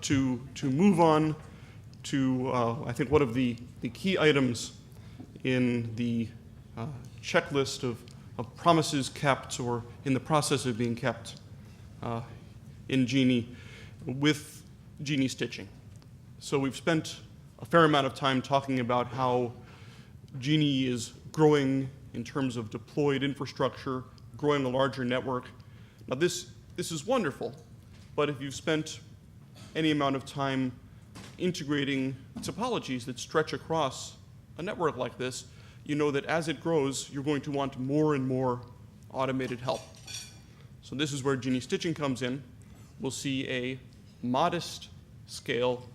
to move on to, I think, one of the key items in the checklist of promises kept or in the process of being kept in GENI with GENI stitching. So we've spent a fair amount of time talking about how GENI is growing in terms of deployed infrastructure, growing a larger network. Now this is wonderful, but if you've spent any amount of time integrating topologies that stretch across a network like this, you know that as it grows, you're going to want more and more automated help. So this is where GENI stitching comes in. We'll see a modest scale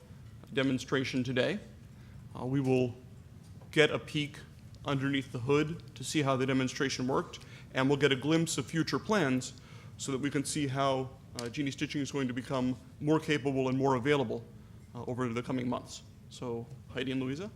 demonstration today. We will get a peek underneath the hood to see how the demonstration worked, and we'll get a glimpse of future plans so that we can see how GENI stitching is going to become more capable and more available over the coming months. So Heidi and Luisa.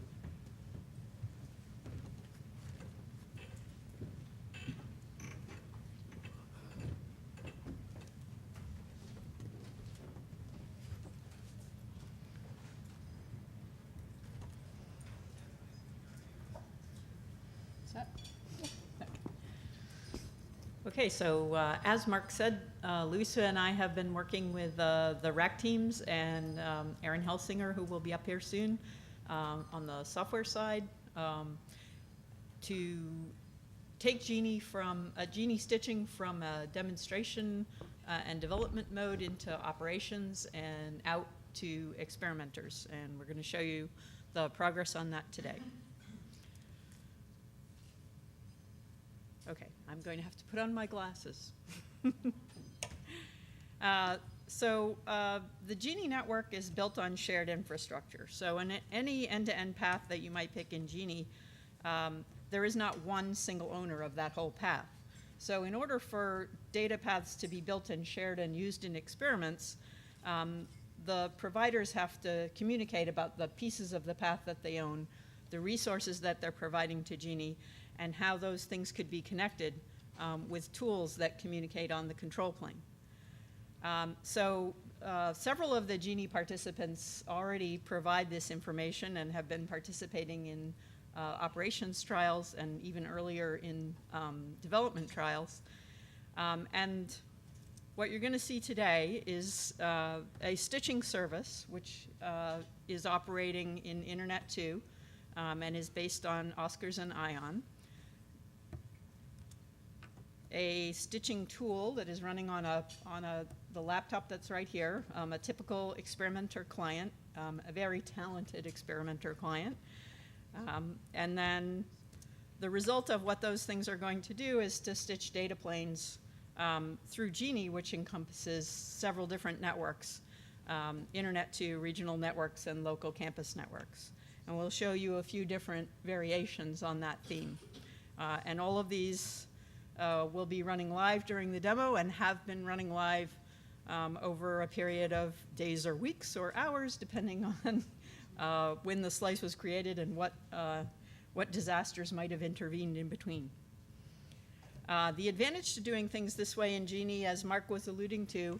Okay, so as Mark said, Luisa and I have been working with the RAC teams and Aaron Helsinger, who will be up here soon, on the software side, to take GENI stitching from a demonstration and development mode into operations and out to experimenters. And we're going to show you the progress on that today. Okay, I'm going to have to put on my glasses. The GENI network is built on shared infrastructure. So in any end-to-end path that you might pick in GENI, there is not one single owner of that whole path. So in order for data paths to be built and shared and used in experiments, the providers have to communicate about the pieces of the path that they own, the resources that they're providing to GENI, and how those things could be connected with tools that communicate on the control plane. Several of the GENI participants already provide this information and have been participating in operations trials and even earlier in development trials. And what you're going to see today is a stitching service, which is operating in Internet 2 and is based on Oscars and Ion. A stitching tool that is running on the laptop that's right here, a typical experimenter client, a very talented experimenter client. And then the result of what those things are going to do is to stitch data planes through GENI, which encompasses several different networks, Internet 2, regional networks, and local campus networks. And we'll show you a few different variations on that theme. And all of these will be running live during the demo and have been running live over a period of days or weeks or hours, depending on when the slice was created and what disasters might have intervened in between. The advantage to doing things this way in GENI, as Mark was alluding to,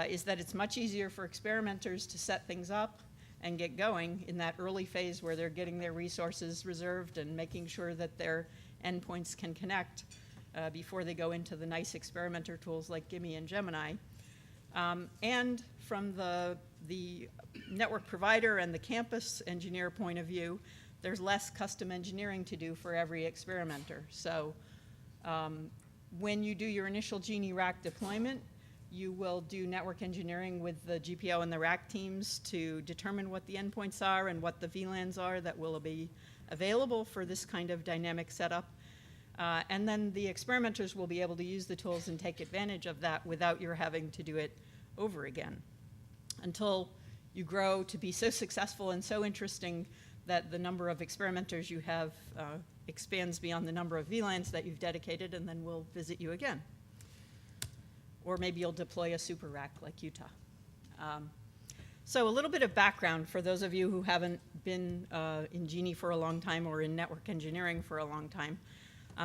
is that it's much easier for experimenters to set things up and get going in that early phase where they're getting their resources reserved and making sure that their endpoints can connect before they go into the nice experimenter tools like GIMI and GEMINI. And from the network provider and the campus engineer point of view, there's less custom engineering to do for every experimenter. So when you do your initial GENI rack deployment, you will do network engineering with the GPO and the rack teams to determine what the endpoints are and what the VLANs are that will be available for this kind of dynamic setup. And then the experimenters will be able to use the tools and take advantage of that without your having to do it over again, until you grow to be so successful and so interesting that the number of experimenters you have expands beyond the number of VLANs that you've dedicated, and then we'll visit you again. Or maybe you'll deploy a super rack like Utah. So a little bit of background for those of you who haven't been in GENI for a long time or in network engineering for a long time.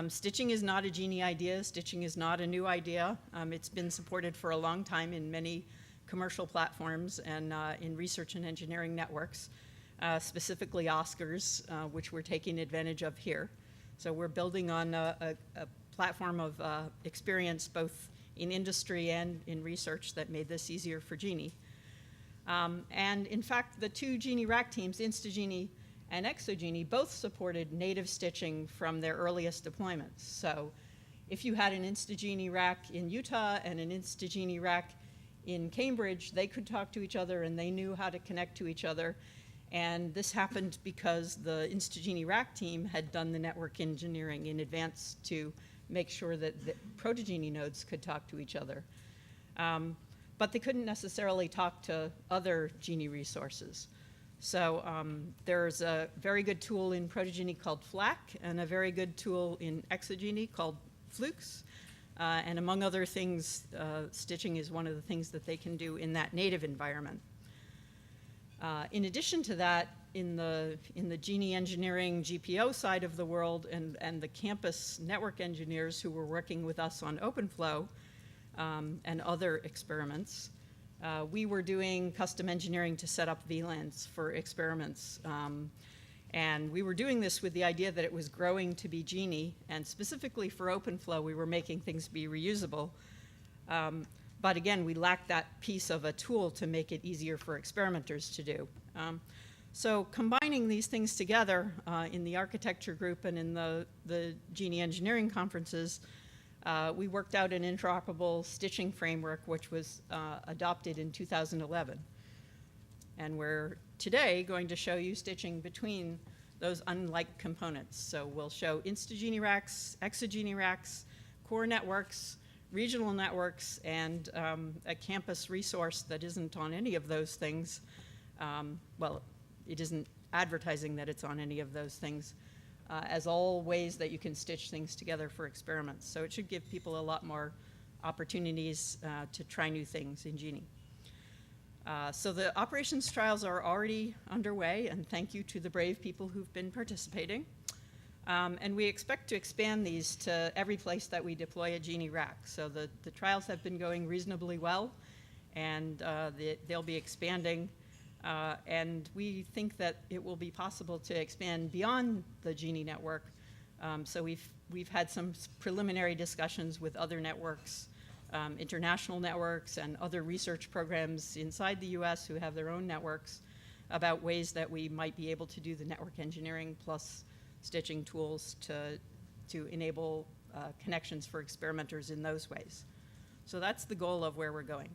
Stitching is not a GENI idea. Stitching is not a new idea. It's been supported for a long time in many commercial platforms and in research and engineering networks, specifically Oscars, which we're taking advantage of here. So we're building on a platform of experience both in industry and in research that made this easier for GENI. And in fact, the two GENI rack teams, InstaGENI and ExoGENI, both supported native stitching from their earliest deployments. So if you had an InstaGENI rack in Utah and an InstaGENI rack in Cambridge, they could talk to each other and they knew how to connect to each other. And this happened because the InstaGENI rack team had done the network engineering in advance to make sure that the ProtoGENI nodes could talk to each other. But they couldn't necessarily talk to other GENI resources. So there's a very good tool in ProtoGENI called FLAC and a very good tool in ExoGENI called Flukes. And among other things, stitching is one of the things that they can do in that native environment. In addition to that, in the GENI engineering GPO side of the world and the campus network engineers who were working with us on OpenFlow and other experiments, we were doing custom engineering to set up VLANs for experiments. And we were doing this with the idea that it was growing to be GENI, and specifically for OpenFlow, we were making things be reusable. But again, we lacked that piece of a tool to make it easier for experimenters to do. So combining these things together in the architecture group and in the GENI engineering conferences, we worked out an interoperable stitching framework which was adopted in 2011. And we're today going to show you stitching between those unlike components. So we'll show InstaGENI racks, ExoGENI racks, core networks, regional networks, and a campus resource that isn't on any of those things. Well, it isn't advertising that it's on any of those things, as all ways that you can stitch things together for experiments. So it should give people a lot more opportunities to try new things in GENI. So the operations trials are already underway, and thank you to the brave people who've been participating. And we expect to expand these to every place that we deploy a GENI rack. So the trials have been going reasonably well, and they'll be expanding. And we think that it will be possible to expand beyond the GENI network. So we've had some preliminary discussions with other networks, international networks and other research programs inside the US who have their own networks about ways that we might be able to do the network engineering plus stitching tools to enable connections for experimenters in those ways. So that's the goal of where we're going.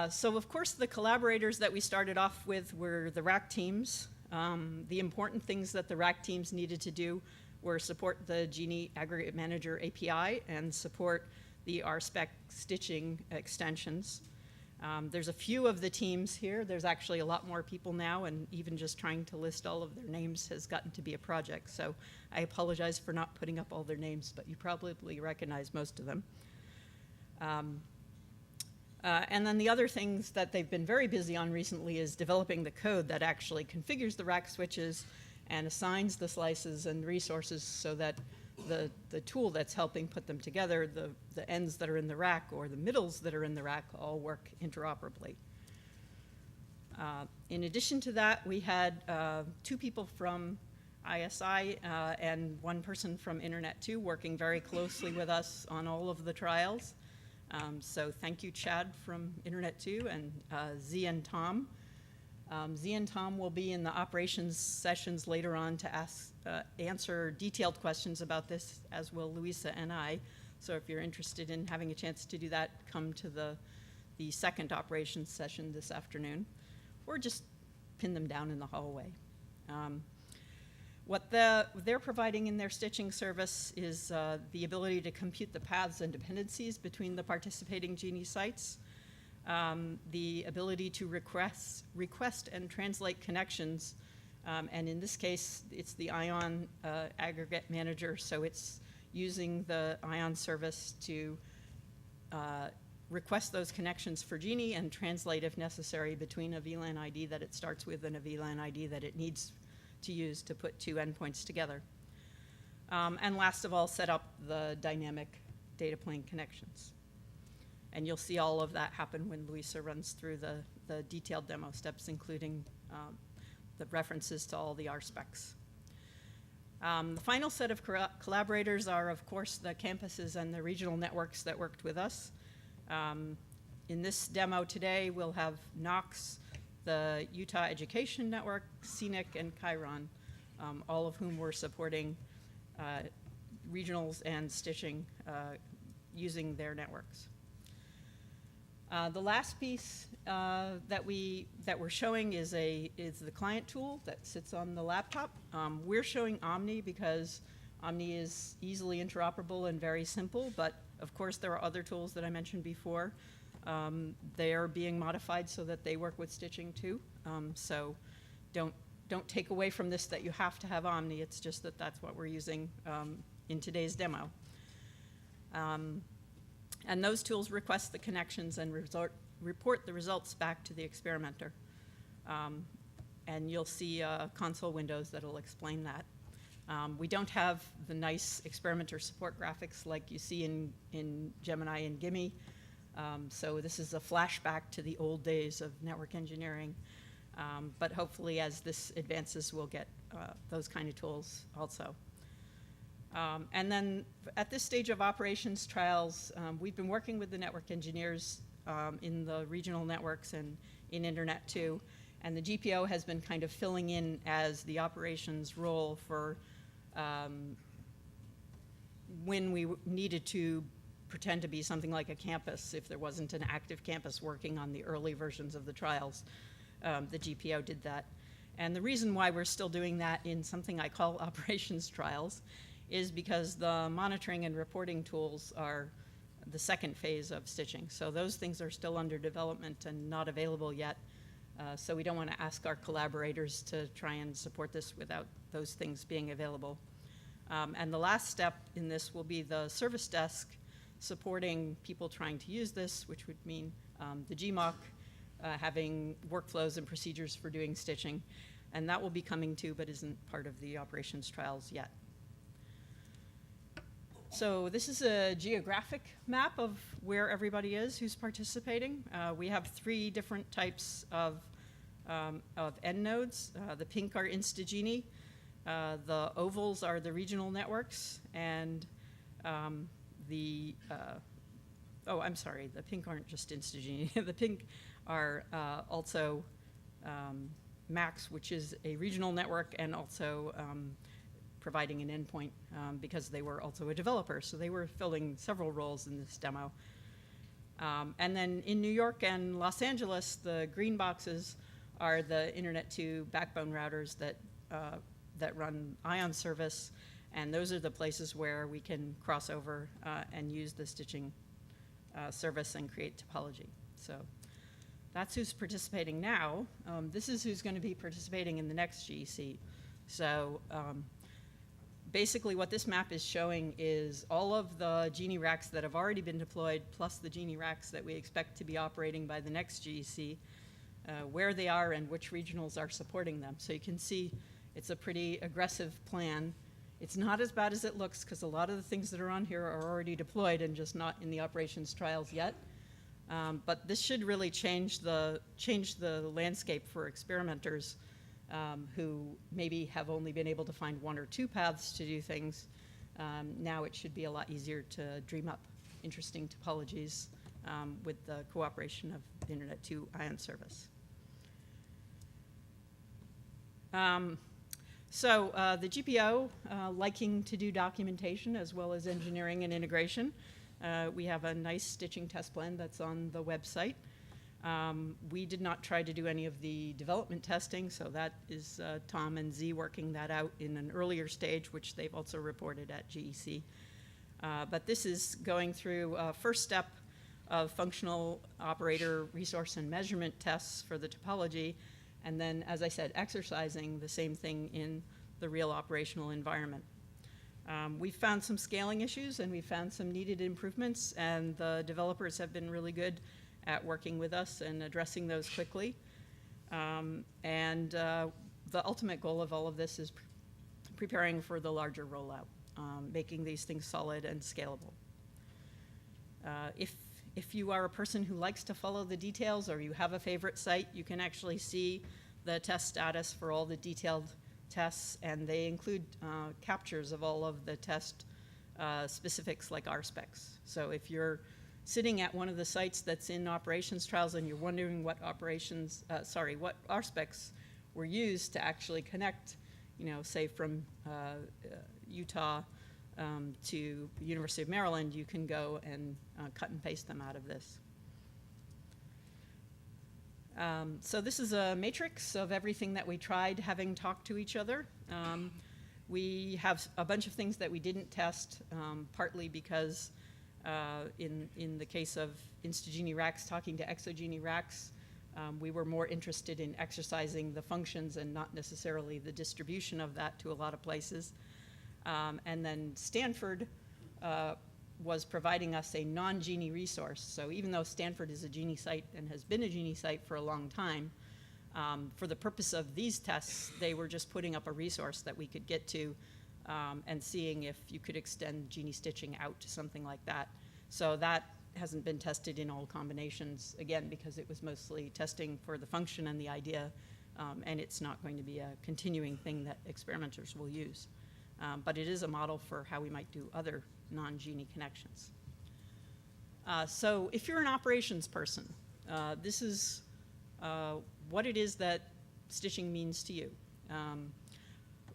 So of course the collaborators that we started off with were the rack teams. The important things that the rack teams needed to do were support the GENI Aggregate Manager API and support the RSpec stitching extensions. There's a few of the teams here. There's actually a lot more people now, and even just trying to list all of their names has gotten to be a project. So I apologize for not putting up all their names, but you probably recognize most of them. And then the other things that they've been very busy on recently is developing the code that actually configures the rack switches and assigns the slices and resources so that the tool that's helping put them together, the ends that are in the rack or the middles that are in the rack all work interoperably. In addition to that, we had 2 people from ISI and 1 person from Internet 2 working very closely with us on all of the trials. So thank you, Chad from Internet 2, and Z and Tom. Z and Tom will be in the operations sessions later on to answer detailed questions about this, as will Luisa and I. So if you're interested in having a chance to do that, come to the second operations session this afternoon, or just pin them down in the hallway. What they're providing in their stitching service is the ability to compute the paths and dependencies between the participating GENI sites, the ability to request and translate connections, and in this case, it's the ION aggregate manager, so it's using the ION service to request those connections for GENI and translate, if necessary, between a VLAN ID that it starts with and a VLAN ID that it needs to use to put 2 endpoints together. And last of all, set up the dynamic data plane connections. And you'll see all of that happen when Luisa runs through the detailed demo steps, including the references to all the R specs. The final set of collaborators are, of course, the campuses and the regional networks that worked with us. In this demo today, we'll have Knox, the Utah Education Network, CENIC, and Chiron, all of whom were supporting regionals and stitching using their networks. The last piece that we're showing is the client tool that sits on the laptop. We're showing Omni because Omni is easily interoperable and very simple, but of course there are other tools that I mentioned before. They are being modified so that they work with stitching too. So don't take away from this that you have to have Omni. It's just that that's what we're using in today's demo. And those tools request the connections and report the results back to the experimenter. And you'll see console windows that'll explain that. We don't have the nice experimenter support graphics like you see in GEMINI and GIME. So this is a flashback to the old days of network engineering. But hopefully as this advances, we'll get those kind of tools also. And then at this stage of operations trials, we've been working with the network engineers in the regional networks and in Internet too. And the GPO has been kind of filling in as the operations role for when we needed to pretend to be something like a campus if there wasn't an active campus working on the early versions of the trials. The GPO did that. And the reason why we're still doing that in something I call operations trials is because the monitoring and reporting tools are the second phase of stitching. So those things are still under development and not available yet. So we don't want to ask our collaborators to try and support this without those things being available. And the last step in this will be the service desk supporting people trying to use this, which would mean the GMOC having workflows and procedures for doing stitching. And that will be coming too, but isn't part of the operations trials yet. So this is a geographic map of where everybody is who's participating. We have 3 different types of end nodes. The pink are InstaGenie, the ovals are the regional networks, and the pink aren't just InstaGenie. The pink are also Max, which is a regional network, and also providing an endpoint because they were also a developer. So they were filling several roles in this demo. And then in New York and Los Angeles, the green boxes are the Internet 2 backbone routers that run ION service. And those are the places where we can cross over and use the stitching service and create topology. So that's who's participating now. This is who's going to be participating in the next GEC. So basically what this map is showing is all of the GENI racks that have already been deployed, plus the GENI racks that we expect to be operating by the next GEC, where they are and which regionals are supporting them. So you can see it's a pretty aggressive plan. It's not as bad as it looks because a lot of the things that are on here are already deployed and just not in the operations trials yet. But this should really change the landscape for experimenters who maybe have only been able to find 1 or 2 paths to do things. Now it should be a lot easier to dream up interesting topologies with the cooperation of the Internet 2 ION service. So the GPO liking to do documentation as well as engineering and integration. We have a nice stitching test plan that's on the website. We did not try to do any of the development testing, so that is Tom and Z working that out in an earlier stage, which they've also reported at GEC. But this is going through first step of functional operator resource and measurement tests for the topology, and then, as I said, exercising the same thing in the real operational environment. We've found some scaling issues and we've found some needed improvements, and the developers have been really good at working with us and addressing those quickly. The ultimate goal of all of this is preparing for the larger rollout, making these things solid and scalable. If you are a person who likes to follow the details or you have a favorite site, you can actually see the test status for all the detailed tests, and they include captures of all of the test specifics like RSpecs. So if you're sitting at one of the sites that's in operations trials and you're wondering what what RSpecs were used to actually connect, say from Utah to University of Maryland, you can go and cut and paste them out of this. So this is a matrix of everything that we tried having talked to each other. We have a bunch of things that we didn't test, partly because in the case of InstaGenie racks talking to ExoGenie racks, we were more interested in exercising the functions and not necessarily the distribution of that to a lot of places. And then Stanford was providing us a non-GENI resource. So even though Stanford is a GENI site and has been a GENI site for a long time, for the purpose of these tests, they were just putting up a resource that we could get to and seeing if you could extend GENI stitching out to something like that. So that hasn't been tested in all combinations, again, because it was mostly testing for the function and the idea, and it's not going to be a continuing thing that experimenters will use. But it is a model for how we might do other non-GENI connections. So if you're an operations person, this is what it is that stitching means to you.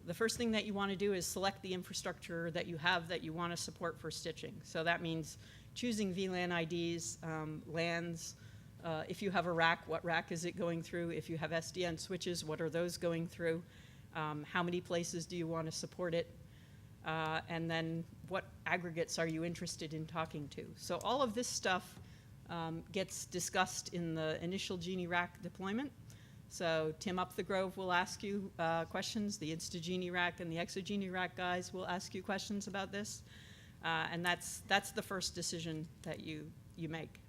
The first thing that you want to do is select the infrastructure that you have that you want to support for stitching. So that means choosing VLAN IDs, LANs. If you have a rack, what rack is it going through? If you have SDN switches, what are those going through? How many places do you want to support it? And then what aggregates are you interested in talking to? So all of this stuff gets discussed in the initial GENI rack deployment. So Tim Up the Grove will ask you questions. The InstaGenie rack and the ExoGenie rack guys will ask you questions about this. And that's the first decision that you make.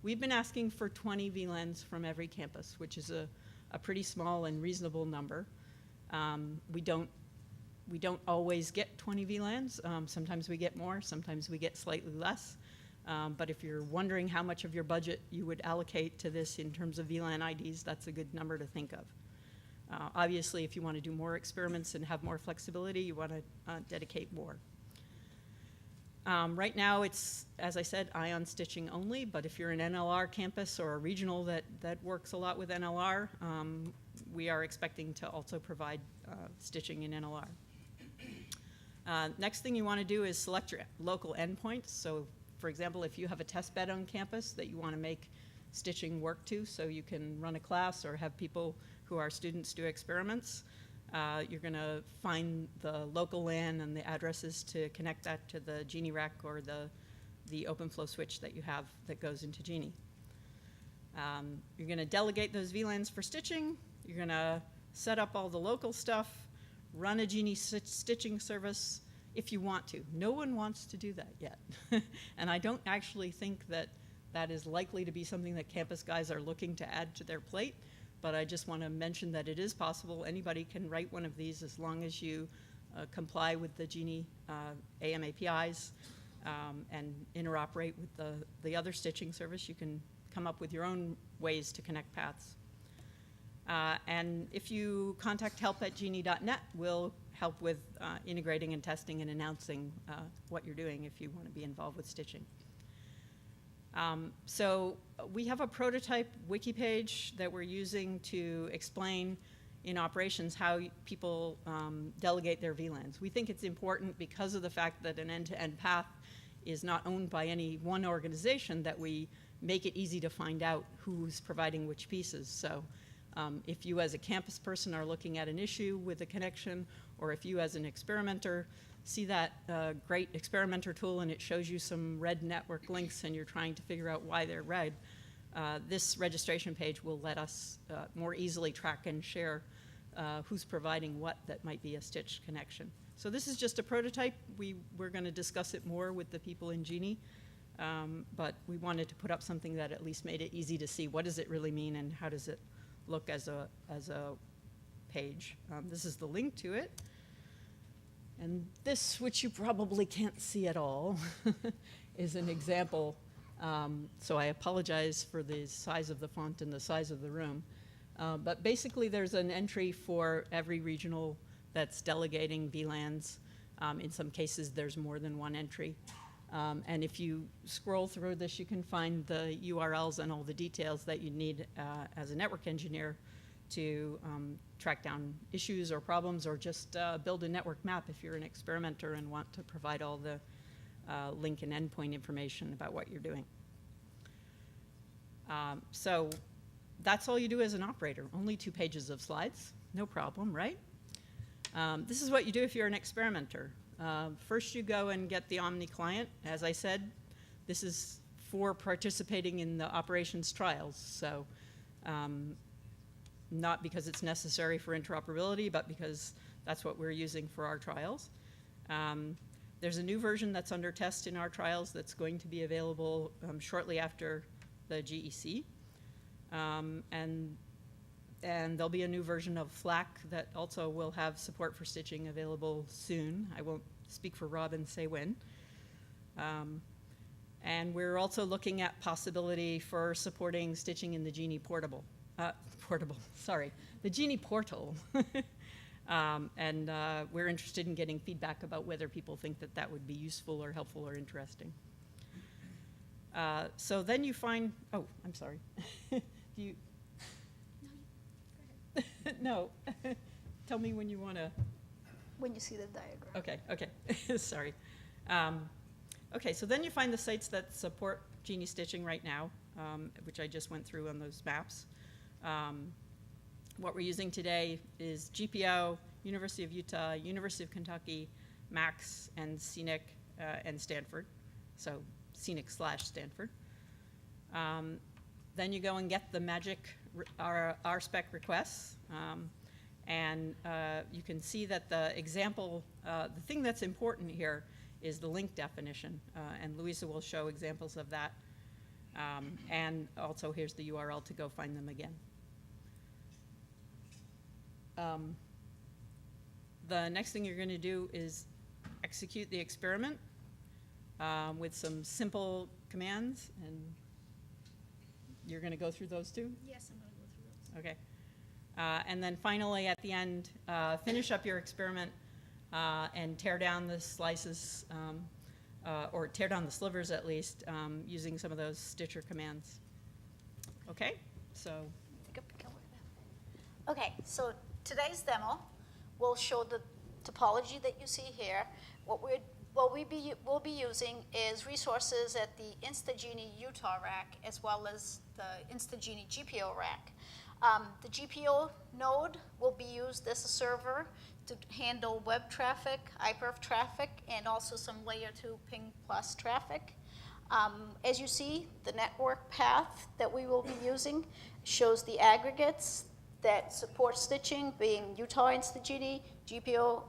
We've been asking for 20 VLANs from every campus, which is a pretty small and reasonable number. We don't always get 20 VLANs. Sometimes we get more, sometimes we get slightly less. But if you're wondering how much of your budget you would allocate to this in terms of VLAN IDs, that's a good number to think of. Obviously, if you want to do more experiments and have more flexibility, you want to dedicate more. Right now, it's, as I said, ion stitching only, but if you're an NLR campus or a regional that works a lot with NLR, we are expecting to also provide stitching in NLR. Next thing you want to do is select your local endpoints. So, for example, if you have a test bed on campus that you want to make stitching work to, so you can run a class or have people who are students do experiments, you're going to find the local LAN and the addresses to connect that to the GENI rack or the OpenFlow switch that you have that goes into GENI. You're going to delegate those VLANs for stitching. You're going to set up all the local stuff, run a GENI stitching service if you want to. No one wants to do that yet. And I don't actually think that that is likely to be something that campus guys are looking to add to their plate. But I just want to mention that it is possible. Anybody can write one of these as long as you comply with the GENI AM APIs and interoperate with the other stitching service. You can come up with your own ways to connect paths. And if you contact help@geni.net, we'll help with integrating and testing and announcing what you're doing if you want to be involved with stitching. So we have a prototype wiki page that we're using to explain in operations how people delegate their VLANs. We think it's important because of the fact that an end-to-end path is not owned by any one organization that we make it easy to find out who's providing which pieces. So if you as a campus person are looking at an issue with a connection, or if you as an experimenter see that great experimenter tool and it shows you some red network links and you're trying to figure out why they're red, this registration page will let us more easily track and share who's providing what that might be a stitched connection. So this is just a prototype. We're going to discuss it more with the people in GENI, but we wanted to put up something that at least made it easy to see what does it really mean and how does it look as a page. This is the link to it. And this, which you probably can't see at all, is an example So I apologize for the size of the font and the size of the room. But basically, there's an entry for every regional that's delegating VLANs. In some cases, there's more than one entry. And if you scroll through this, you can find the URLs and all the details that you need as a network engineer to track down issues or problems, or just build a network map if you're an experimenter and want to provide all the link and endpoint information about what you're doing. So that's all you do as an operator. Only 2 pages of slides. No problem, right? This is what you do if you're an experimenter. First, you go and get the Omni client. As I said, this is for participating in the operations trials. So not because it's necessary for interoperability, but because that's what we're using for our trials. There's a new version that's under test in our trials that's going to be available shortly after the GEC. And there'll be a new version of FLAC that also will have support for stitching available soon. I won't speak for Rob and say when. And we're also looking at possibility for supporting stitching in the GENI the GENI portal. And we're interested in getting feedback about whether people think that that would be useful or helpful or interesting. So then you find, oh, I'm sorry. You, no, tell me when you want to. When you see the diagram. Okay, okay, sorry. Okay, so then you find the sites that support GENI stitching right now, which I just went through on those maps. What we're using today is GPO, University of Utah, University of Kentucky, Max, and Scenic, and Stanford. So Scenic/Stanford. Then you go and get the magic RSpec requests. And you can see that the example, the thing that's important here is the link definition. And Luisa will show examples of that. And also here's the URL to go find them again. The next thing you're going to do is execute the experiment with some simple commands. And you're going to go through those too? Yes, I'm going to go through those. Okay. And then finally, at the end, finish up your experiment and tear down the slices, or tear down the slivers at least, using some of those Stitcher commands. Okay? So. Okay, so today's demo will show the topology that you see here. What we'll be using is resources at the InstaGenie Utah rack as well as the InstaGenie GPO rack. The GPO node will be used as a server to handle web traffic, Iperf traffic, and also some layer 2 ping plus traffic. As you see, the network path that we will be using shows the aggregates that support stitching, being Utah InstaGenie, GPO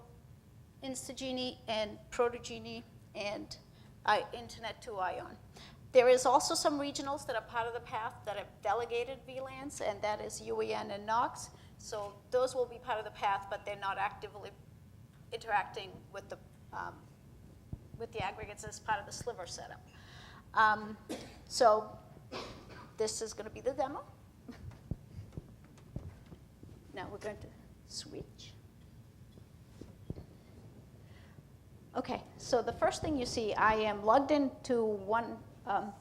InstaGenie, and ProtoGenie, and Internet to ION. There is also some regionals that are part of the path that have delegated VLANs, and that is UEN and NOx. So those will be part of the path, but they're not actively interacting with the aggregates as part of the sliver setup. So this is going to be the demo. Now we're going to switch. Okay, so the first thing you see, I am logged into one of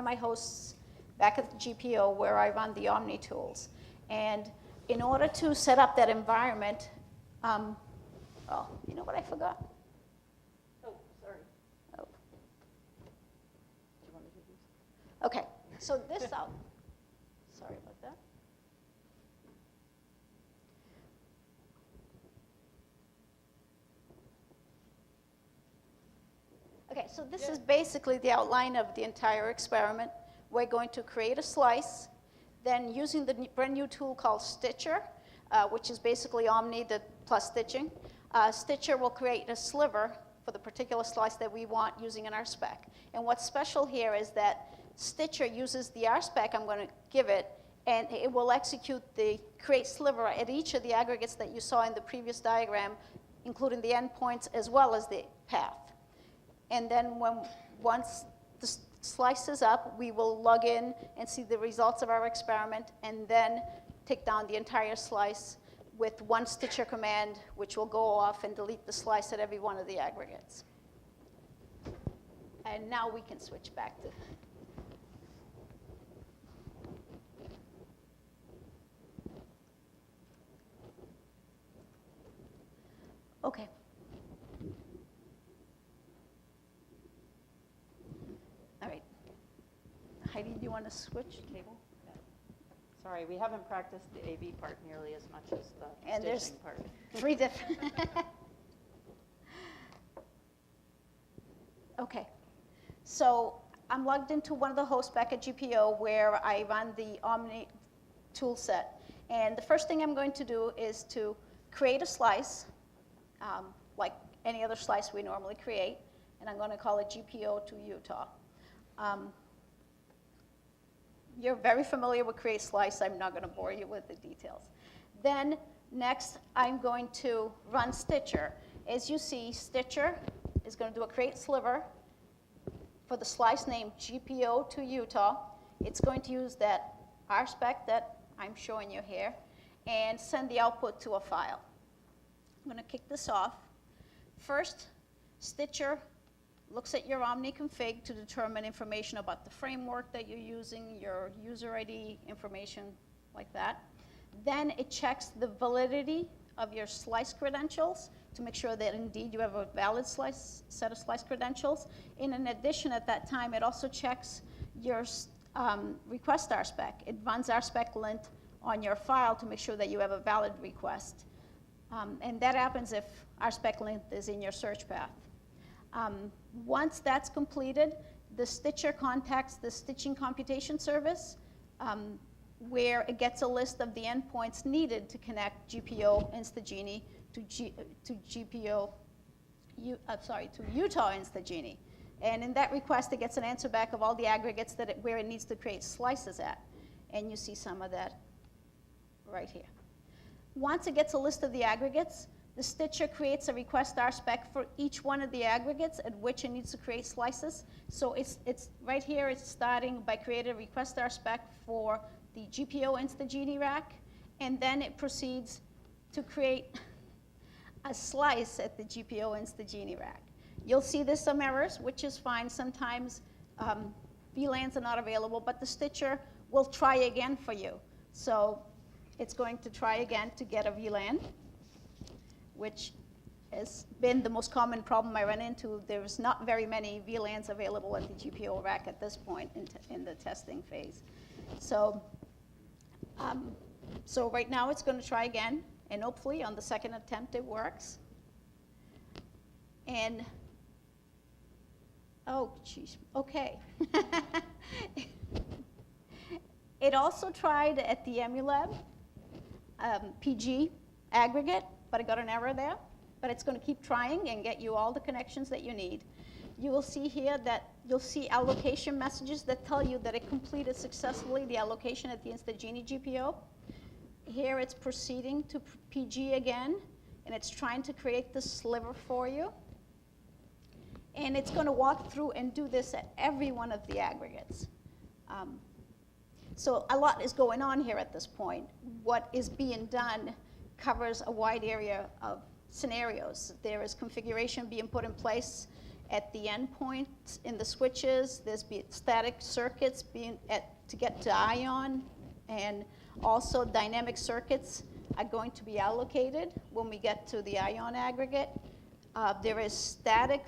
my hosts back at the GPO where I run the Omni tools. And in order to set up that environment, oh, you know what I forgot? Oh, sorry. Oh. Do you want me to do this? Okay, so this out. Sorry about that. Okay, so this is basically the outline of the entire experiment. We're going to create a slice, then using the brand new tool called Stitcher, which is basically Omni plus stitching. Stitcher will create a sliver for the particular slice that we want using an RSpec. And what's special here is that Stitcher uses the RSpec I'm going to give it, and it will execute the create sliver at each of the aggregates that you saw in the previous diagram, including the endpoints as well as the path. And then once the slices up, we will log in and see the results of our experiment, and then take down the entire slice with one stitcher command, which will go off and delete the slice at every one of the aggregates. And now we can switch back to. Okay. All right. Heidi, do you want to switch table? Sorry, we haven't practiced the A/B part nearly as much as the And there's stitching part. 3 different. Okay. So I'm logged into one of the hosts back at GPO where I run the Omni tool set. And the first thing I'm going to do is to create a slice, like any other slice we normally create. And I'm going to call it GPO to Utah. You're very familiar with create slice. I'm not going to bore you with the details. Then next, I'm going to run Stitcher. As you see, Stitcher is going to do a create sliver for the slice name GPO to Utah. It's going to use that RSpec that I'm showing you here and send the output to a file. I'm going to kick this off. First, Stitcher looks at your Omni config to determine information about the framework that you're using, your user ID information like that. Then it checks the validity of your slice credentials to make sure that indeed you have a valid set of slice credentials. And in addition, at that time, it also checks your request RSpec. It runs RSpec lint on your file to make sure that you have a valid request. And that happens if RSpec lint is in your search path. Once that's completed, the Stitcher contacts the stitching computation service where it gets a list of the endpoints needed to connect GPO InstaGenie to Utah InstaGenie. And in that request, it gets an answer back of all the aggregates where it needs to create slices at. And you see some of that right here. Once it gets a list of the aggregates, the Stitcher creates a request RSpec for each one of the aggregates at which it needs to create slices. So it's right here, it's starting by creating a request RSpec for the GPO InstaGenie rack, and then it proceeds to create a slice at the GPO InstaGenie rack. You'll see there's some errors, which is fine. Sometimes VLANs are not available, but the Stitcher will try again for you. So it's going to try again to get a VLAN, which has been the most common problem I run into. There's not very many VLANs available at the GPO rack at this point in the testing phase. So, so right now it's going to try again, and hopefully on the second attempt it works. And, oh, geez, okay. It also tried at the Emulab PG aggregate, but I got an error there. But it's going to keep trying and get you all the connections that you need. You will see here that you'll see allocation messages that tell you that it completed successfully the allocation at the InstaGenie GPO. Here it's proceeding to PG again, and it's trying to create the sliver for you. And it's going to walk through and do this at every one of the aggregates. So a lot is going on here at this point. What is being done covers a wide area of scenarios. There is configuration being put in place at the endpoint in the switches. There's static circuits to get to ION, and also dynamic circuits are going to be allocated when we get to the ION aggregate. There is static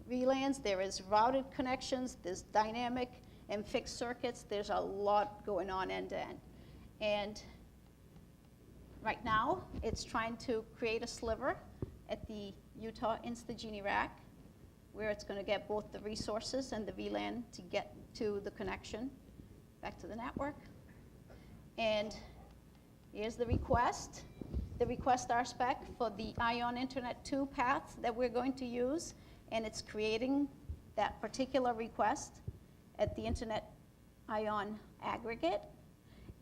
VLANs, there is routed connections, there's dynamic and fixed circuits. There's a lot going on end to end. And right now, it's trying to create a sliver at the Utah InstaGenie rack, where it's going to get both the resources and the VLAN to get to the connection back to the network. And here's the request RSpec for the ION Internet 2 path that we're going to use, and it's creating that particular request at the Internet ION aggregate.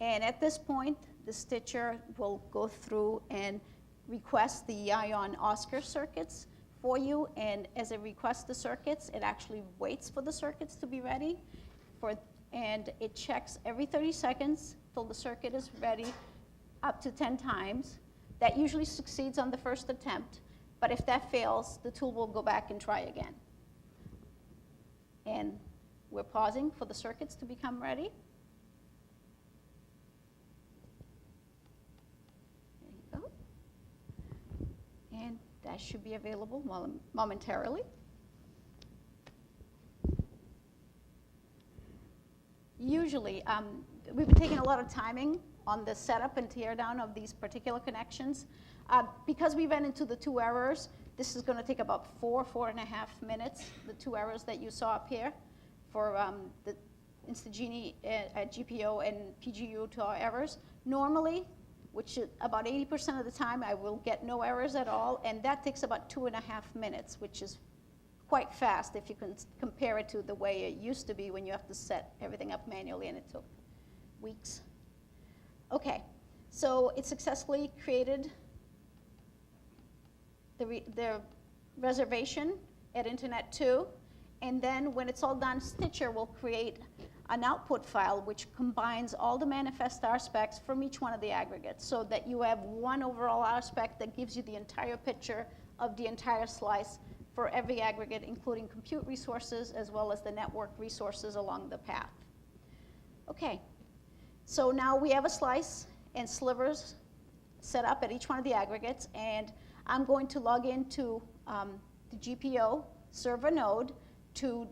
And at this point, the Stitcher will go through and request the ION Oscar circuits for you, and as it requests the circuits, it actually waits for the circuits to be ready, and it checks every 30 seconds till the circuit is ready, up to 10 times. That usually succeeds on the first attempt, but if that fails, the tool will go back and try again. And we're pausing for the circuits to become ready. There you go. And that should be available momentarily. Usually, we've been taking a lot of timing on the setup and teardown of these particular connections. Because we ran into the 2 errors, this is going to take about 4.5 minutes, the 2 errors that you saw up here for the InstaGenie at GPO and PG Utah errors. Normally, which is about 80% of the time, I will get no errors at all, and that takes about 2.5 minutes, which is quite fast if you can compare it to the way it used to be when you have to set everything up manually, and it took weeks. Okay, so it successfully created the reservation at Internet 2, and then when it's all done, Stitcher will create an output file which combines all the manifest R specs from each one of the aggregates, so that you have one overall R spec that gives you the entire picture of the entire slice for every aggregate, including compute resources as well as the network resources along the path. Okay, so now we have a slice and slivers set up at each one of the aggregates, and I'm going to log into the GPO server node to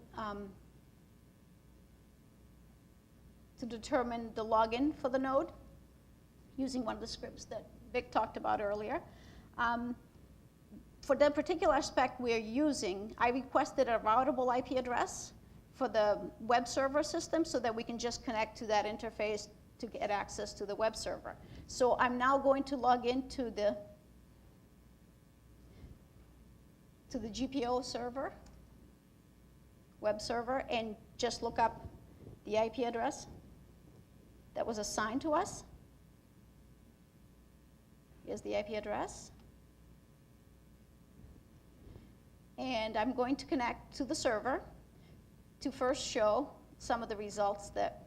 determine the login for the node using one of the scripts that Vic talked about earlier. For the particular spec we're using, I requested a routable IP address for the web server system so that we can just connect to that interface to get access to the web server. So I'm now going to log into the GPO server, web server, and just look up the IP address that was assigned to us. Here's the IP address. And I'm going to connect to the server to first show some of the results that.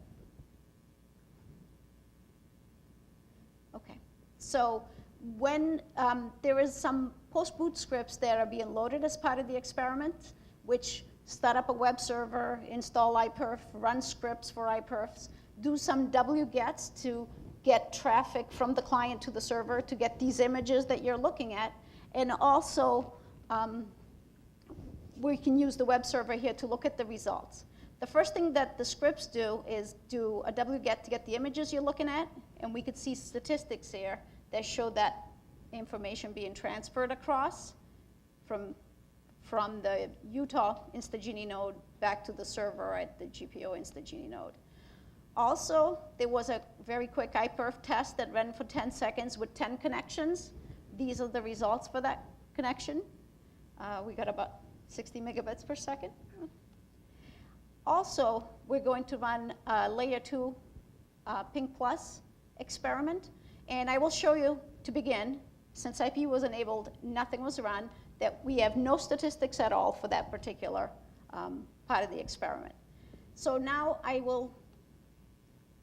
Okay, so when there is some post-boot scripts that are being loaded as part of the experiment, which start up a web server, install Iperf, run scripts for Iperfs, do some wgets to get traffic from the client to the server to get these images that you're looking at, and also we can use the web server here to look at the results. The first thing that the scripts do is do a wget to get the images you're looking at, and we could see statistics here that show that information being transferred across from the Utah InstaGenie node back to the server at the GPO InstaGenie node. Also, there was a very quick Iperf test that ran for 10 seconds with 10 connections. These are the results for that connection. We got about 60 megabits per second. Also, we're going to run a layer 2 ping plus experiment, and I will show you to begin, since IP was enabled, nothing was run, that we have no statistics at all for that particular part of the experiment. So now I will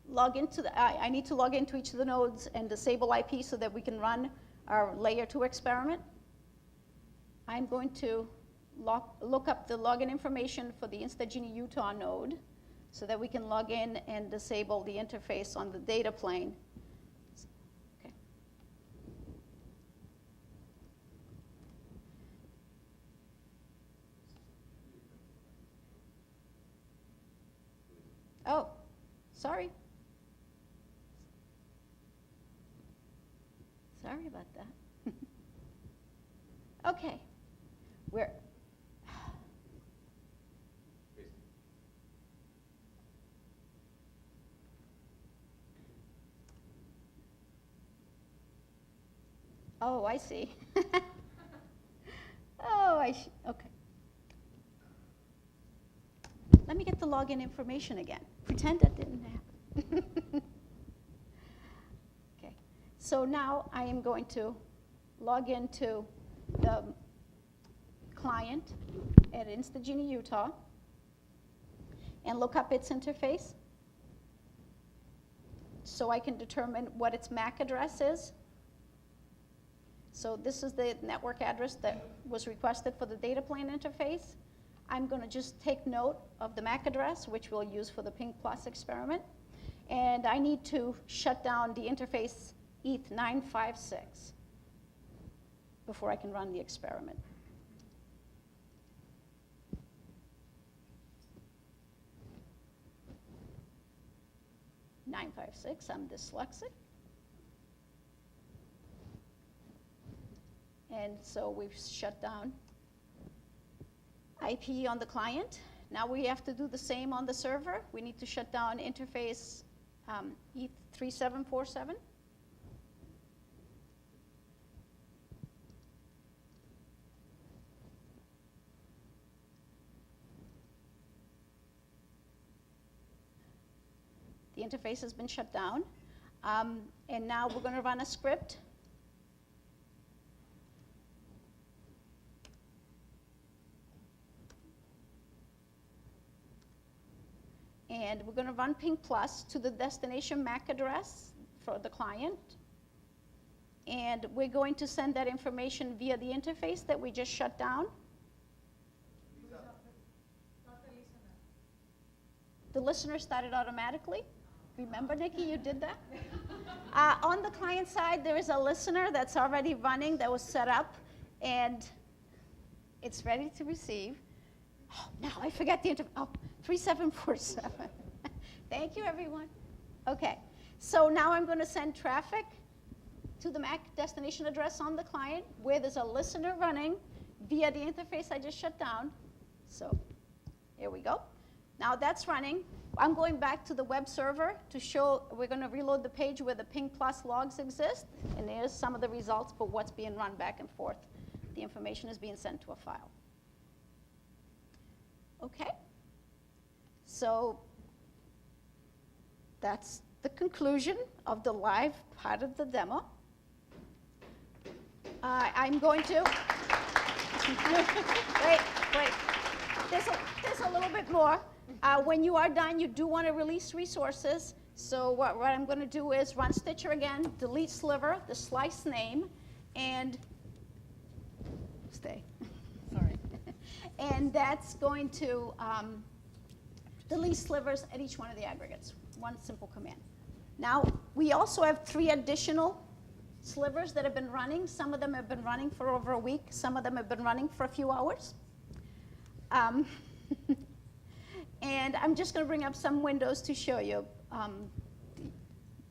log into I need to log into each of the nodes and disable IP so that we can run our layer 2 experiment. I'm going to look up the login information for the InstaGenie Utah node so that we can log in and disable the interface on the data plane. Okay. Oh, sorry. Sorry about that. Okay. We're oh, I see. Oh, okay. Let me get the login information again. Pretend that didn't happen. Okay. So now I am going to log into the client at InstaGenie Utah and look up its interface so I can determine what its MAC address is. So this is the network address that was requested for the data plane interface. I'm going to just take note of the MAC address, which we'll use for the Ping Plus experiment. And I need to shut down the interface ETH956 before I can run the experiment. 956, I'm dyslexic. And so we've shut down IP on the client. Now we have to do the same on the server. We need to shut down interface ETH3747. The interface has been shut down. And now we're going to run a script. And we're going to run Ping Plus to the destination MAC address for the client. And we're going to send that information via the interface that we just shut down. The listener started automatically. Remember, Nikki, you did that? On the client side, there is a listener that's already running that was set up, and it's ready to receive. Oh, now I forget the 3747. Thank you, everyone. Okay, so now I'm going to send traffic to the MAC destination address on the client where there's a listener running via the interface I just shut down. So here we go. Now that's running. I'm going back to the web server to show, we're going to reload the page where the Ping Plus logs exist, and there's some of the results for what's being run back and forth. The information is being sent to a file. Okay, so that's the conclusion of the live part of the demo. I'm going to, wait, there's a little bit more. When you are done, you do want to release resources. So what I'm going to do is run Stitcher again, delete sliver, the slice name, and stay. Sorry. And that's going to delete slivers at each one of the aggregates. One simple command. Now, we also have 3 additional slivers that have been running. Some of them have been running for over a week. Some of them have been running for a few hours. And I'm just going to bring up some windows to show you.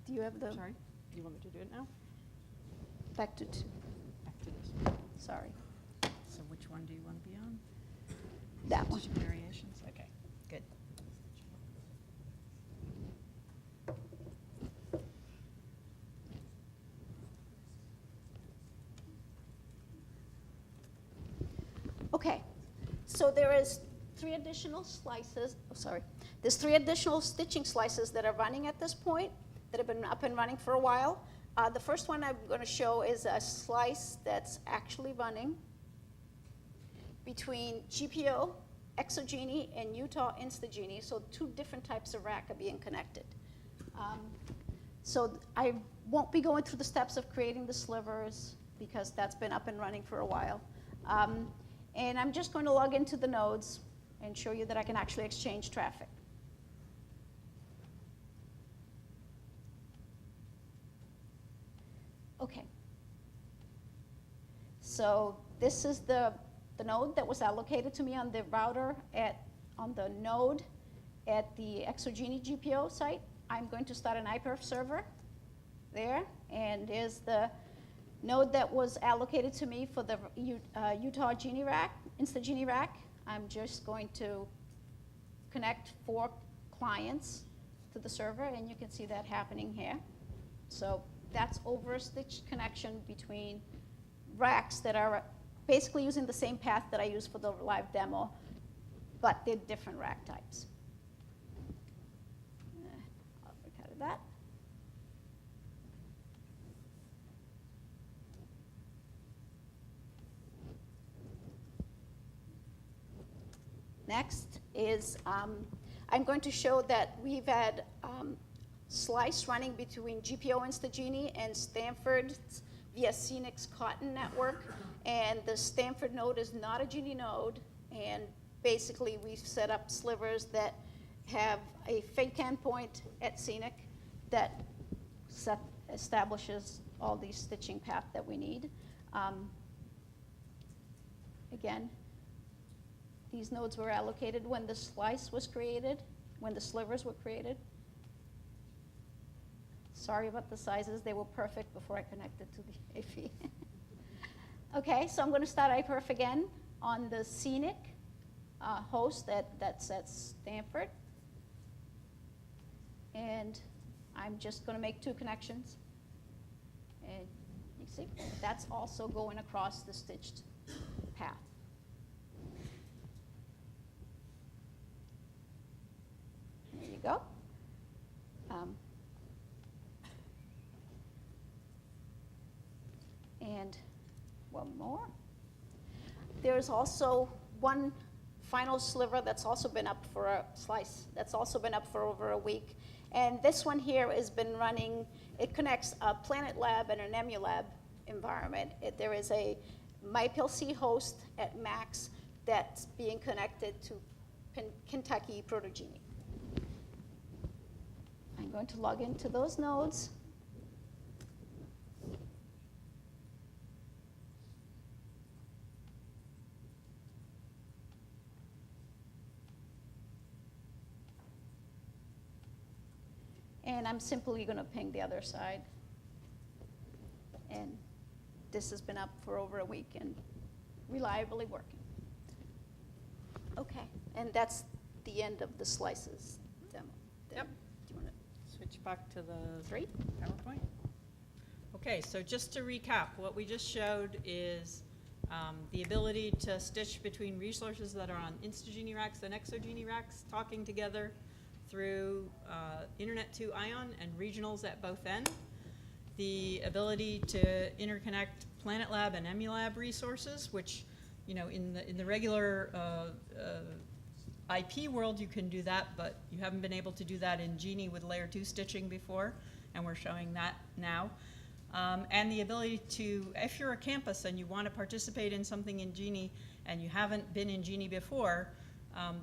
Do you have the? Sorry, do you want me to do it now? Back to 2. Back to this. Sorry. So which one do you want to be on? That one. Stitching variations? Okay, good. Okay, so there is 3 additional slices, there's 3 additional stitching slices that are running at this point that have been up and running for a while. The first one I'm going to show is a slice that's actually running between GPO, ExoGenie, and Utah InstaGenie, so 2 different types of rack are being connected. So I won't be going through the steps of creating the slivers because that's been up and running for a while. And I'm just going to log into the nodes and show you that I can actually exchange traffic. Okay. So this is the node that was allocated to me on the router on the node at the ExoGenie GPO site. I'm going to start an Iperf server there, and there's the node that was allocated to me for the Utah Genie rack, InstaGenie rack. I'm just going to connect 4 clients to the server, and you can see that happening here. So that's over a stitched connection between racks that are basically using the same path that I used for the live demo, but they're different rack types. I'll break out of that. Next is, I'm going to show that we've had slice running between GPO InstaGenie and Stanford's via Scenics Cotton network. And the Stanford node is not a GENI node. And basically, we've set up slivers that have a fake endpoint at Scenic that establishes all these stitching path that we need. Again, these nodes were allocated when the slice was created, when the slivers were created. Sorry about the sizes. They were perfect before I connected to the AV. Okay, so I'm going to start Iperf again on the Scenic host that's at Stanford. And I'm just going to make 2 connections. And you see, that's also going across the stitched path. There you go. And one more. There's also one final sliver that's also been up for a slice, that's also been up for over a week. And this one here has been running, it connects a Planet Lab and an Emulab environment. There is a MyPLC host at Max that's being connected to Kentucky ProtoGenie. I'm going to log into those nodes. And I'm simply going to ping the other side. And this has been up for over a week and reliably working. Okay, and that's the end of the slices demo. Yep. Do you want to Switch back to the 3? PowerPoint. Okay, so just to recap, what we just showed is the ability to stitch between resources that are on InstaGenie racks and ExoGenie racks talking together through Internet to ION and regionals at both ends. The ability to interconnect Planet Lab and Emulab resources, which, you know, in the regular IP world, you can do that, but you haven't been able to do that in GENI with layer 2 stitching before, and we're showing that now. And the ability to, if you're a campus and you want to participate in something in GENI and you haven't been in GENI before,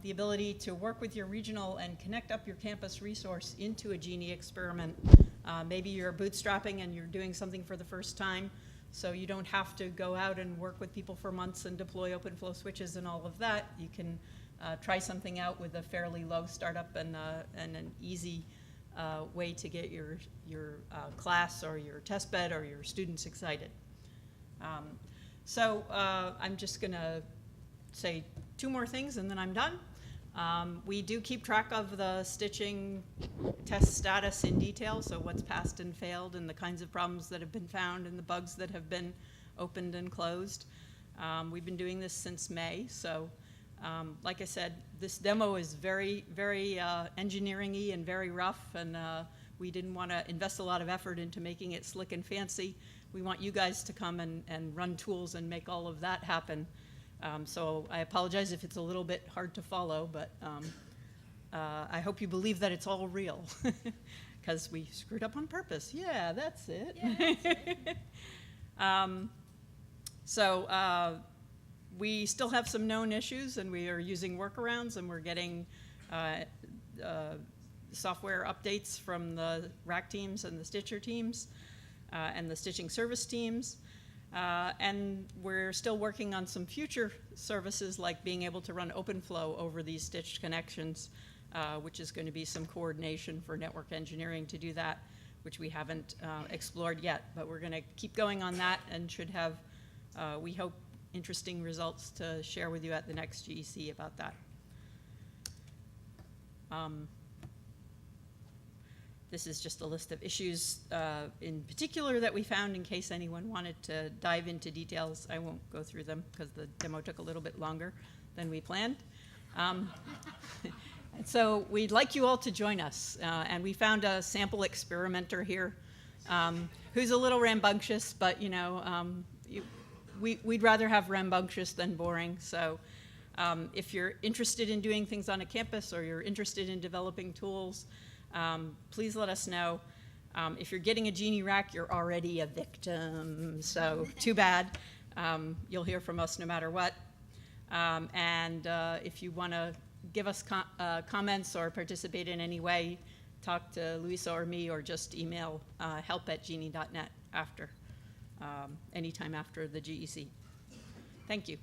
the ability to work with your regional and connect up your campus resource into a GENI experiment. Maybe you're bootstrapping and you're doing something for the first time, so you don't have to go out and work with people for months and deploy OpenFlow switches and all of that. You can try something out with a fairly low startup and an easy way to get your class or your test bed or your students excited. So I'm just going to say 2 more things and then I'm done. We do keep track of the stitching test status in detail, so what's passed and failed and the kinds of problems that have been found and the bugs that have been opened and closed. We've been doing this since May, so like I said, this demo is very, very engineering-y and very rough, and we didn't want to invest a lot of effort into making it slick and fancy. We want you guys to come and run tools and make all of that happen. So I apologize if it's a little bit hard to follow, but I hope you believe that it's all real, because we screwed up on purpose. Yeah, that's it. Yeah, that's it. So we still have some known issues, and we are using workarounds, and we're getting software updates from the rack teams and the stitcher teams and the stitching service teams. And we're still working on some future services, like being able to run OpenFlow over these stitched connections, which is going to be some coordination for network engineering to do that, which we haven't explored yet. But we're going to keep going on that and should have, we hope, interesting results to share with you at the next GEC about that. This is just a list of issues in particular that we found in case anyone wanted to dive into details. I won't go through them because the demo took a little bit longer than we planned. So we'd like you all to join us. And we found a sample experimenter here who's a little rambunctious, but you know, we'd rather have rambunctious than boring. So If you're interested in doing things on a campus or you're interested in developing tools, please let us know. If you're getting a GENI rack, you're already a victim, so too bad. You'll hear from us no matter what. If you want to give us comments or participate in any way, talk to Luisa or me, or just email help@geni.net after, anytime after the GEC. Thank you.